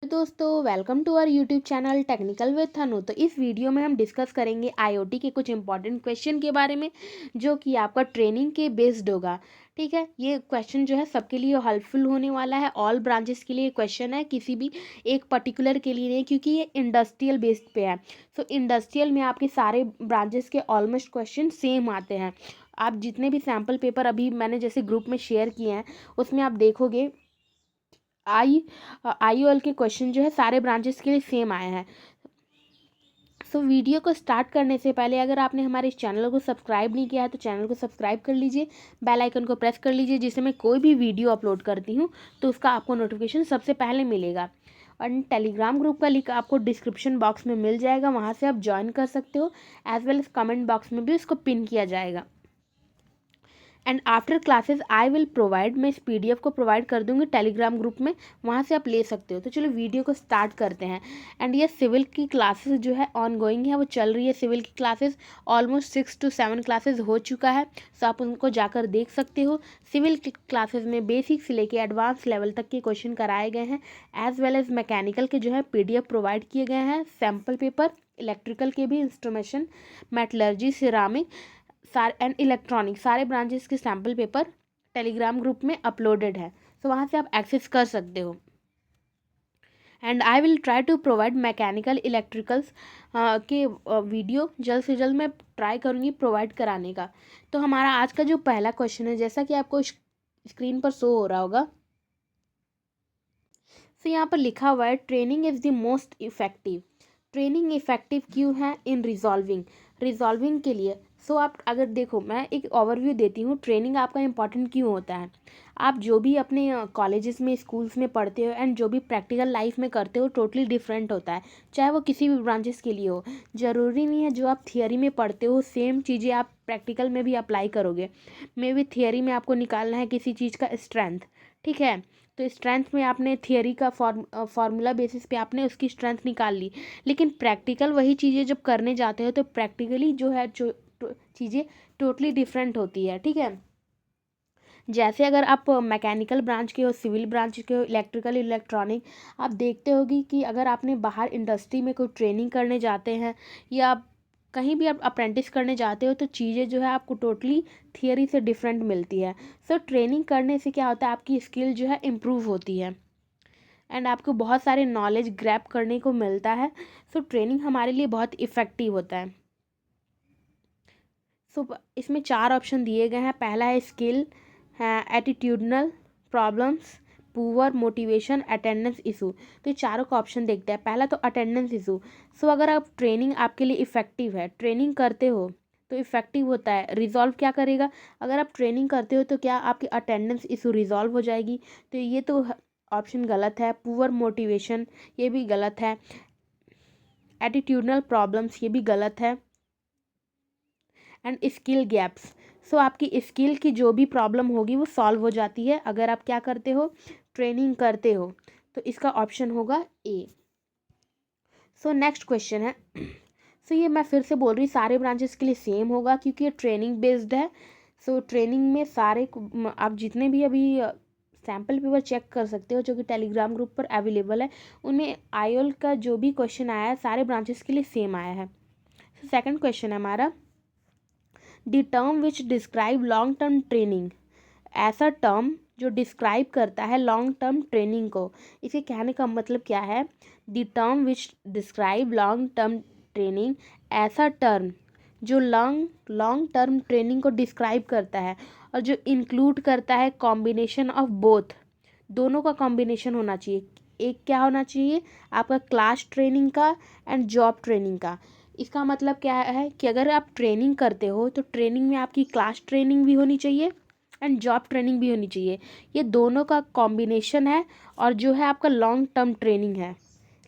दोस्तों welcome to our YouTube channel technical with Thanu. तो इस वीडियो में हम डिस्कस करेंगे आईओटी के कुछ इंपॉर्टेंट क्वेश्चन के बारे में जो कि आपका ट्रेनिंग के बेस्ड होगा। ठीक है, ये क्वेश्चन जो है सबके लिए हेल्पफुल होने वाला है। ऑल ब्रांचेस के लिए क्वेश्चन है, किसी भी एक पर्टिकुलर के लिए नहीं, क्योंकि ये इंडस्ट्रियल बेस्ड पे है। सो इंडस्ट्रियल में आपके सारे ब्रांचेस के ऑलमोस्ट क्वेश्चन सेम आते हैं। आप जितने भी सैम्पल पेपर अभी मैंने जैसे ग्रुप में शेयर किए हैं उसमें आप देखोगे आईओएल के क्वेश्चन जो है सारे ब्रांचेस के लिए सेम आए हैं। सो वीडियो को स्टार्ट करने से पहले अगर आपने हमारे इस चैनल को सब्सक्राइब नहीं किया है तो चैनल को सब्सक्राइब कर लीजिए, बेल आइकन को प्रेस कर लीजिए, जिससे मैं कोई भी वीडियो अपलोड करती हूँ तो उसका आपको नोटिफिकेशन सबसे पहले मिलेगा। और टेलीग्राम ग्रुप का लिंक आपको डिस्क्रिप्शन बॉक्स में मिल जाएगा, वहाँ से आप ज्वाइन कर सकते हो। As well as comment box में भी उसको पिन किया जाएगा। And after classes I will provide, मैं इस पीडीएफ को प्रोवाइड कर दूंगी टेलीग्राम ग्रुप में, वहाँ से आप ले सकते हो। तो चलो वीडियो को स्टार्ट करते हैं। एंड ये सिविल की क्लासेस जो है ऑन गोइंग है, वो चल रही है। सिविल की क्लासेस ऑलमोस्ट 6 to 7 क्लासेस हो चुका है, सो आप उनको जाकर देख सकते हो। सिविल की क्लासेस में बेसिक से लेके एडवांस लेवल तक के क्वेश्चन कराए गए हैं, एज वेल एज मैकेनिकल के जो है पीडीएफ प्रोवाइड किए गए हैं, सैम्पल पेपर, इलेक्ट्रिकल के भी, इंस्ट्रूमेशन, मेटलर्जी, सिरामिक सारे एंड इलेक्ट्रॉनिक, सारे ब्रांचेस के सैम्पल पेपर टेलीग्राम ग्रुप में अपलोडेड है। सो वहाँ से आप एक्सेस कर सकते हो। And I will try to provide mechanical electricals के वीडियो जल्द से जल्द मैं ट्राई करूँगी प्रोवाइड कराने का। तो हमारा आज का जो पहला क्वेश्चन है, जैसा कि आपको स्क्रीन पर शो हो रहा होगा, तो यहाँ पर लिखा हुआ है training is the most effective. Training effective क्यों है इन रिजॉल्विंग के लिए। सो आप अगर देखो, मैं एक ओवरव्यू देती हूँ ट्रेनिंग आपका इंपॉर्टेंट क्यों होता है। आप जो भी अपने कॉलेजेस में, स्कूल्स में पढ़ते हो एंड जो भी प्रैक्टिकल लाइफ में करते हो, टोटली डिफरेंट होता है, चाहे वो किसी भी ब्रांचेस के लिए हो। ज़रूरी नहीं है जो आप थियोरी में पढ़ते हो सेम चीज़ें आप प्रैक्टिकल में भी अप्लाई करोगे। मे बी थियोरी में आपको निकालना है किसी चीज़ का स्ट्रेंथ, ठीक है, तो स्ट्रेंथ में आपने थियोरी का फार्मूला बेसिस पे आपने उसकी स्ट्रेंथ निकाल ली, लेकिन प्रैक्टिकल वही चीज़ें जब करने जाते हो तो प्रैक्टिकली जो है चीज़ें टोटली डिफरेंट होती है। ठीक है, जैसे अगर आप मैकेनिकल ब्रांच के हो, सिविल ब्रांच के हो, इलेक्ट्रिकल, इलेक्ट्रॉनिक, आप देखते होगी कि अगर आपने बाहर इंडस्ट्री में कोई ट्रेनिंग करने जाते हैं या आप कहीं भी आप अप्रेंटिस करने जाते हो तो चीज़ें जो है आपको टोटली थियरी से डिफरेंट मिलती है। सो ट्रेनिंग करने से क्या होता है, आपकी स्किल जो है इम्प्रूव होती है एंड आपको बहुत सारे नॉलेज ग्रैब करने को मिलता है। सो ट्रेनिंग हमारे लिए बहुत इफ़ेक्टिव होता है। सो इसमें 4 ऑप्शन दिए गए हैं। पहला है स्किल, है attitudinal problems, poor motivation, attendance issue. तो ये चारों का ऑप्शन देखते हैं। पहला तो अटेंडेंस इशू। सो अगर आप ट्रेनिंग आपके लिए इफ़ेक्टिव है, ट्रेनिंग करते हो तो इफ़ेक्टिव होता है, रिजॉल्व क्या करेगा, अगर आप ट्रेनिंग करते हो तो क्या आपकी अटेंडेंस इशू रिजॉल्व हो जाएगी। तो ये तो ऑप्शन गलत है। पुअर मोटिवेशन, ये भी गलत है। एटीट्यूडनल प्रॉब्लम्स, ये भी गलत है। एंड स्किल गैप्स, सो आपकी स्किल की जो भी प्रॉब्लम होगी वो सॉल्व हो जाती है अगर आप क्या करते हो, ट्रेनिंग करते हो। तो इसका ऑप्शन होगा ए। सो नेक्स्ट क्वेश्चन है, सो ये मैं फिर से बोल रही, सारे ब्रांचेस के लिए सेम होगा क्योंकि ये ट्रेनिंग बेस्ड है। सो ट्रेनिंग में सारे आप जितने भी अभी सैम्पल पेपर चेक कर सकते हो जो कि टेलीग्राम ग्रुप पर अवेलेबल है, उनमें आईओएल का जो भी क्वेश्चन आया है सारे ब्रांचेस के लिए सेम आया है। सेकंड क्वेश्चन है हमारा, the term which describe long term training. ऐसा टर्म जो डिस्क्राइब करता है लॉन्ग टर्म ट्रेनिंग को। इसे कहने का मतलब क्या है, the term which describe long term training, ऐसा टर्म जो लॉन्ग टर्म ट्रेनिंग को डिस्क्राइब करता है और जो इंक्लूड करता है कॉम्बिनेशन ऑफ बोथ, दोनों का कॉम्बिनेशन होना चाहिए। एक क्या होना चाहिए, आपका क्लास ट्रेनिंग का एंड जॉब ट्रेनिंग का। इसका मतलब क्या है कि अगर आप ट्रेनिंग करते हो तो ट्रेनिंग में आपकी क्लास ट्रेनिंग भी होनी चाहिए एंड जॉब ट्रेनिंग भी होनी चाहिए। ये दोनों का कॉम्बिनेशन है और जो है आपका लॉन्ग टर्म ट्रेनिंग है,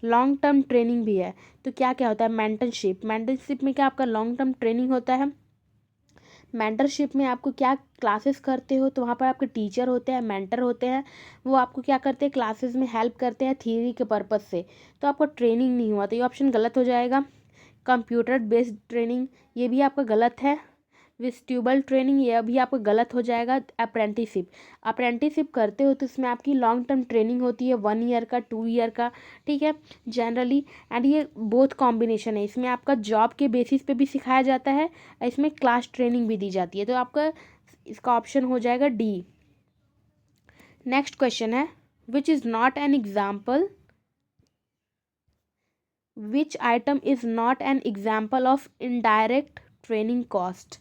लॉन्ग टर्म ट्रेनिंग भी है। तो क्या क्या होता है, मेंटरशिप में क्या आपका लॉन्ग टर्म ट्रेनिंग होता है। मेंटरशिप में आपको क्या क्लासेस करते हो तो वहाँ पर आपके टीचर होते हैं, मेंटर होते हैं, वो आपको क्या करते हैं, क्लासेस में हेल्प करते हैं थ्योरी के पर्पज़ से। तो आपको ट्रेनिंग नहीं हुआ, तो ये ऑप्शन गलत हो जाएगा। कंप्यूटर बेस्ड ट्रेनिंग, ये भी आपका गलत है। वेस्टिबल ट्रेनिंग, ये अभी आपका गलत हो जाएगा। अप्रेंटिसिप, अप्रेंटिसिप करते हो तो इसमें आपकी लॉन्ग टर्म ट्रेनिंग होती है 1 ईयर का 2 ईयर का, ठीक है जनरली। एंड ये बोथ कॉम्बिनेशन है, इसमें आपका जॉब के बेसिस पे भी सिखाया जाता है, इसमें क्लास ट्रेनिंग भी दी जाती है। तो आपका इसका ऑप्शन हो जाएगा डी। नेक्स्ट क्वेश्चन है which is not an example, which item is not an example of indirect training cost.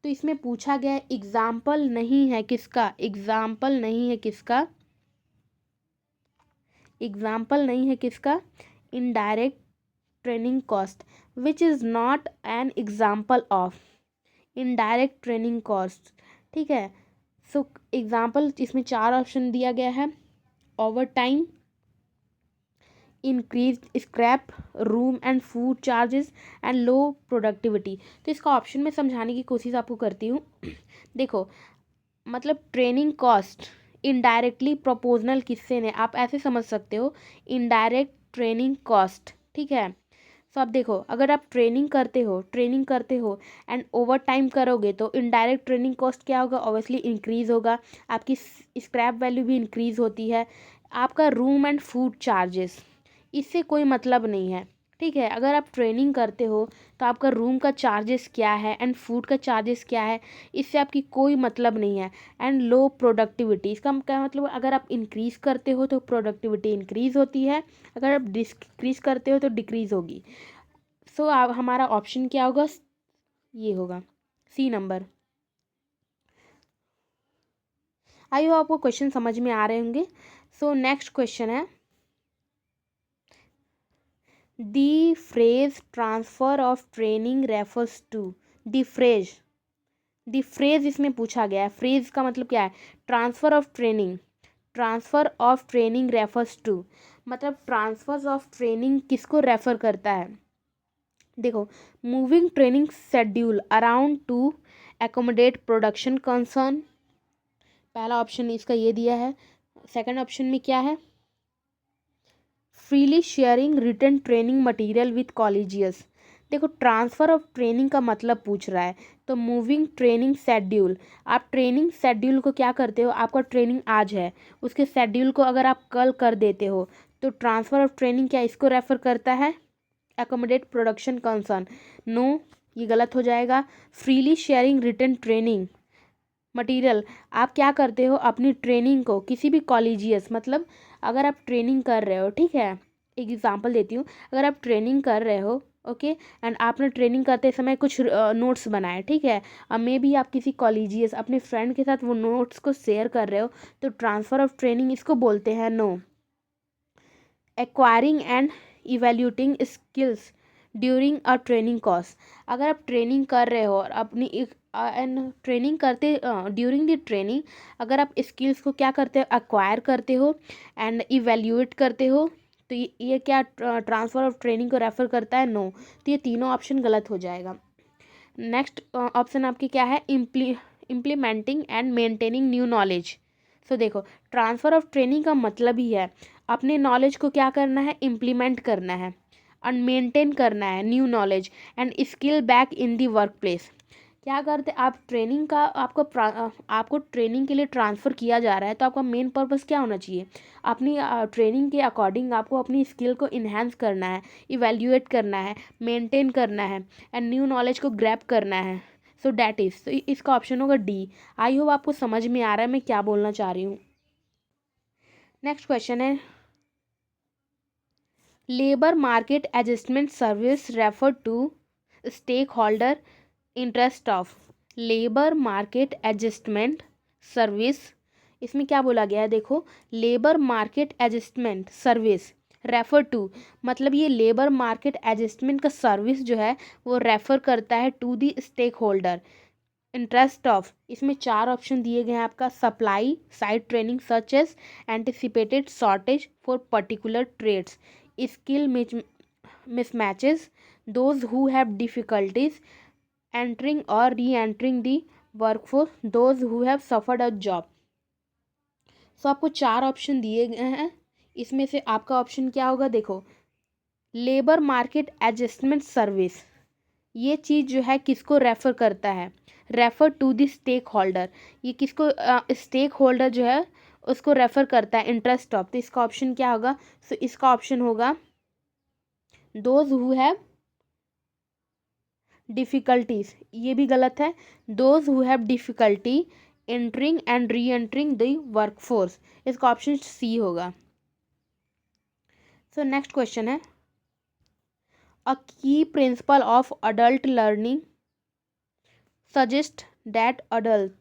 तो इसमें पूछा गया है एग्जाम्पल नहीं है किसका, एग्जाम्पल नहीं है किसका, एग्जाम्पल नहीं है किसका, indirect training cost, which is not an example of indirect training cost, ठीक है। सो एग्जाम्पल इसमें 4 ऑप्शन दिया गया है, over time, increase scrap, room and food charges and low productivity. तो इसका ऑप्शन में समझाने की कोशिश आपको करती हूँ। देखो मतलब ट्रेनिंग कॉस्ट इनडायरेक्टली प्रोपोर्शनल किससे ने, आप ऐसे समझ सकते हो इनडायरेक्ट ट्रेनिंग कॉस्ट, ठीक है। सो आप देखो अगर आप ट्रेनिंग करते हो एंड ओवर टाइम करोगे तो इनडायरेक्ट ट्रेनिंग कॉस्ट क्या होगा, ऑब्वियसली इंक्रीज होगा, आपकी स्क्रैप वैल्यू भी इंक्रीज होती है, आपका रूम एंड फूड चार्जेस इससे कोई मतलब नहीं है, ठीक है। अगर आप ट्रेनिंग करते हो तो आपका रूम का चार्जेस क्या है एंड फूड का चार्जेस क्या है, इससे आपकी कोई मतलब नहीं है। एंड लो प्रोडक्टिविटी, इसका क्या मतलब, अगर आप इंक्रीज करते हो तो प्रोडक्टिविटी इंक्रीज होती है, अगर आप डिक्रीज करते हो तो डिक्रीज होगी। सो आप हमारा ऑप्शन क्या होगा, ये होगा सी नंबर। आई होप आपको क्वेश्चन समझ में आ रहे होंगे। सो नेक्स्ट क्वेश्चन है the phrase transfer of training refers to, the phrase, the phrase इसमें पूछा गया है, फ्रेज का मतलब क्या है, transfer of training, transfer of training refers to, मतलब ट्रांसफर ऑफ ट्रेनिंग किसको रेफर करता है। देखो moving training schedule around to accommodate production concern, पहला ऑप्शन इसका ये दिया है। सेकंड ऑप्शन में क्या है, freely sharing return training material with colleagues. देखो ट्रांसफ़र ऑफ ट्रेनिंग का मतलब पूछ रहा है, तो मूविंग ट्रेनिंग शेड्यूल, आप ट्रेनिंग शेड्यूल को क्या करते हो, आपका ट्रेनिंग आज है उसके शेड्यूल को अगर आप कल कर देते हो तो ट्रांसफ़र ऑफ ट्रेनिंग क्या इसको रेफर करता है, एकोमोडेट प्रोडक्शन कंसर्न, नो ये गलत हो जाएगा। Freely sharing return training material, आप क्या करते हो अपनी ट्रेनिंग को किसी भी कॉलेजियस, मतलब अगर आप ट्रेनिंग कर रहे हो, ठीक है एक एग्जांपल देती हूँ, अगर आप ट्रेनिंग कर रहे हो ओके एंड आपने ट्रेनिंग करते समय कुछ नोट्स बनाए, ठीक है, अब मे भी आप किसी कॉलेजियस अपने फ्रेंड के साथ वो नोट्स को शेयर कर रहे हो, तो ट्रांसफ़र ऑफ ट्रेनिंग इसको बोलते हैं। No, acquiring and evaluating skills during a training course, अगर आप ट्रेनिंग कर रहे हो और अपनी एंड ट्रेनिंग करते ड्यूरिंग द ट्रेनिंग अगर आप स्किल्स को क्या करते हो, एक्वायर करते हो एंड इवेल्यूएट करते हो, तो ये क्या ट्रांसफ़र ऑफ ट्रेनिंग को रेफर करता है, नो। तो ये तीनों ऑप्शन गलत हो जाएगा। नेक्स्ट ऑप्शन आपकी क्या है, implementing and maintaining new knowledge. So देखो ट्रांसफ़र ऑफ ट्रेनिंग का मतलब ही है अपने नॉलेज को क्या करना है, इम्प्लीमेंट करना है और मेंटेन करना है new knowledge and skill back in the work place. क्या करते आप ट्रेनिंग का आपको ट्रेनिंग के लिए ट्रांसफ़र किया जा रहा है, तो आपका मेन पर्पस क्या होना चाहिए, अपनी ट्रेनिंग के अकॉर्डिंग आपको अपनी स्किल को इन्हेंस करना है, इवेल्यूएट करना है, मेंटेन करना है एंड न्यू नॉलेज को ग्रैब करना है। सो डैट इज़, तो इसका ऑप्शन होगा डी। आई होप आपको समझ में आ रहा है मैं क्या बोलना चाह रही हूँ। नेक्स्ट क्वेश्चन है labour market adjustment service refer to stakeholder interest of, labour market adjustment service, इसमें क्या बोला गया है, देखो labour market adjustment service refer to, मतलब ये लेबर मार्केट एडजस्टमेंट का सर्विस जो है वो रेफर करता है to the stakeholder interest of. इसमें 4 ऑप्शन दिए गए हैं आपका, supply side training such as anticipated shortage for particular trades, skill mismatches, those who have difficulties entering or re-entering the workforce, those who have suffered a job। सो आपको 4 option दिए गए हैं, इसमें से आपका ऑप्शन क्या होगा, देखो लेबर मार्केट एडजस्टमेंट सर्विस, ये चीज़ जो है किसको रेफ़र करता है, refer to the stakeholder, ये किसको स्टेक होल्डर जो है उसको रेफ़र करता है इंटरेस्ट ऑफ। तो इसका ऑप्शन क्या होगा, सो इसका ऑप्शन होगा दोज हु हैव डिफ़िकल्टीज, ये भी गलत है, those who have difficulty entering and reentering the workforce, इसका ऑप्शन सी होगा। सो नेक्स्ट क्वेश्चन है, a key principle of adult learning suggest that adult,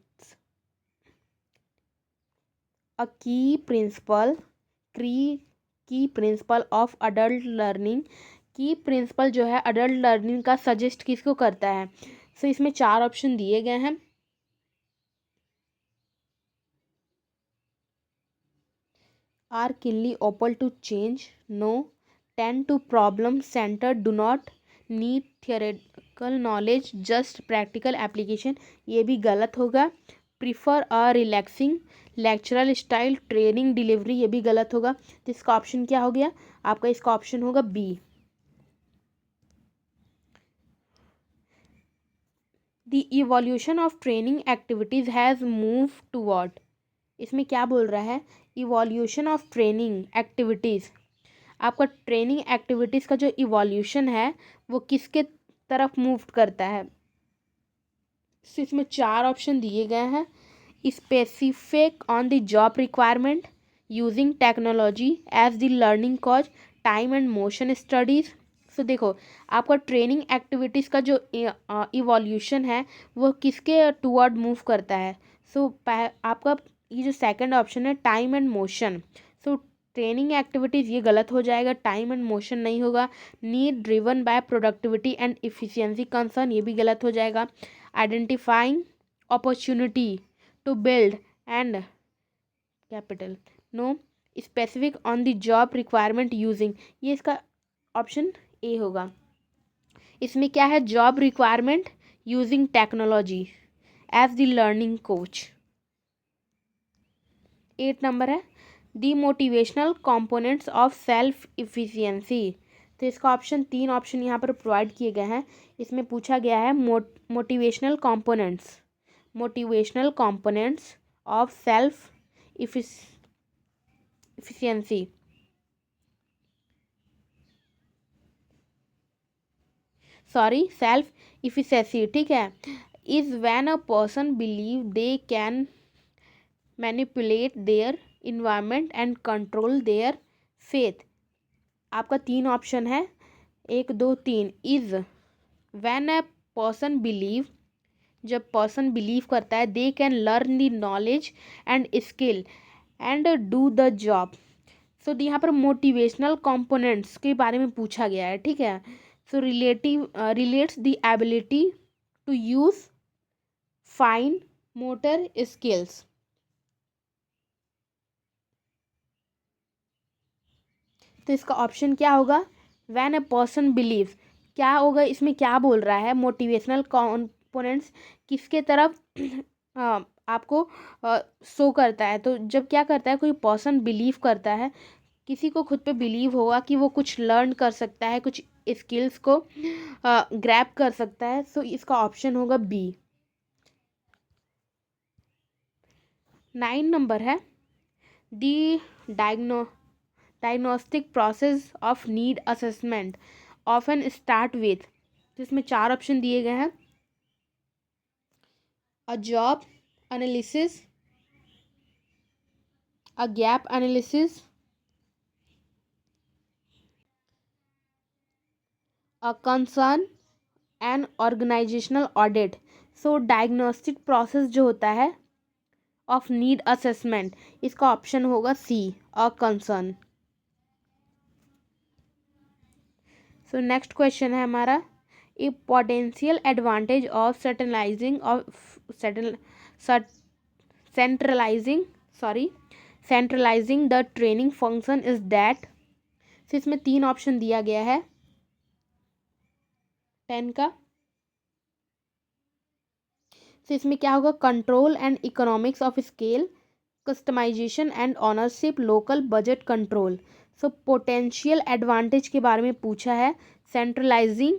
a key principle key principle of adult learning, key principle जो है adult learning का suggest किसको करता है। सो इसमें 4 ऑप्शन दिए गए हैं, are keenly open to change, no, tend to problem centre, do not need theoretical knowledge just practical application, ये भी गलत होगा, prefer a relaxing lectural style training delivery, ये भी गलत होगा। तो इसका ऑप्शन क्या हो गया आपका, इसका ऑप्शन होगा B. The evolution of training activities has move toward, इसमें क्या बोल रहा है, इवोल्यूशन ऑफ ट्रेनिंग एक्टिविटीज़, आपका ट्रेनिंग एक्टिविटीज़ का जो इवोल्यूशन है वो किसके तरफ मूव करता है। तो इसमें 4 ऑप्शन दिए गए हैं, specific on the job requirement, using technology as the learning cause, time and motion studies. So देखो आपका ट्रेनिंग एक्टिविटीज़ का जो इवोल्यूशन है वो किसके टूवर्ड मूव करता है। सो आपका ये जो सेकंड ऑप्शन है time and motion, so training activities ये गलत हो जाएगा, टाइम एंड मोशन नहीं होगा, need driven by productivity and efficiency concern, ये भी गलत हो जाएगा, identifying opportunity to build and capital, no, specific on the job requirement using, ये इसका ऑप्शन ए होगा। इसमें क्या है, job requirement using technology as the learning coach. 8 number है, the motivational components of self efficiency, तो इसका ऑप्शन 3 ऑप्शन यहाँ पर प्रोवाइड किए गए हैं, इसमें पूछा गया है motivational components of self efficiency, sorry self efficiency, ठीक है, is when a person believe they can manipulate their environment and control their faith, आपका 3 ऑप्शन है 1 2 3, is when a person believe, जब पर्सन बिलीव करता है, they can learn the knowledge and skill and do the job. So यहाँ पर motivational components के बारे में पूछा गया है, ठीक है, so relates the ability to use fine motor skills, तो इसका ऑप्शन क्या होगा, व्हेन अ पर्सन बिलीव, क्या होगा इसमें, क्या बोल रहा है, मोटिवेशनल कंपोनेंट्स किसके तरफ आपको शो करता है, तो जब क्या करता है कोई पर्सन बिलीव करता है, किसी को खुद पे बिलीव होगा कि वो कुछ लर्न कर सकता है, कुछ स्किल्स को ग्रैब कर सकता है, सो इसका ऑप्शन होगा बी। 9 नंबर है, the diagnostic process of need assessment often start with, जिसमें 4 ऑप्शन दिए गए हैं, a job analysis, a gap analysis, a concern and organisational audit. So diagnostic process जो होता है ऑफ नीड असेसमेंट, इसका ऑप्शन होगा C, a concern. So next question है हमारा, a potential advantage of centralising centralising the training function is that, तो इसमें 3 option दिया गया है 10 का, तो इसमें क्या होगा, control and economics of scale, customization and ownership, local budget control. So potential advantage के बारे में पूछा है, सेंट्रलाइजिंग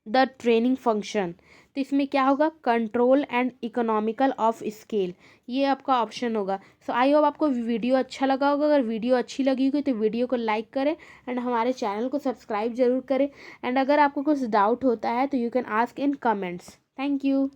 द ट्रेनिंग फंक्शन, तो इसमें क्या होगा, control and economical of scale, ये आपका ऑप्शन होगा। सो आई होप आपको वीडियो अच्छा लगा होगा। अगर वीडियो अच्छी लगी होगी तो वीडियो को लाइक करें एंड हमारे चैनल को सब्सक्राइब जरूर करें। एंड अगर आपको कुछ डाउट होता है तो you can ask in comments. Thank you.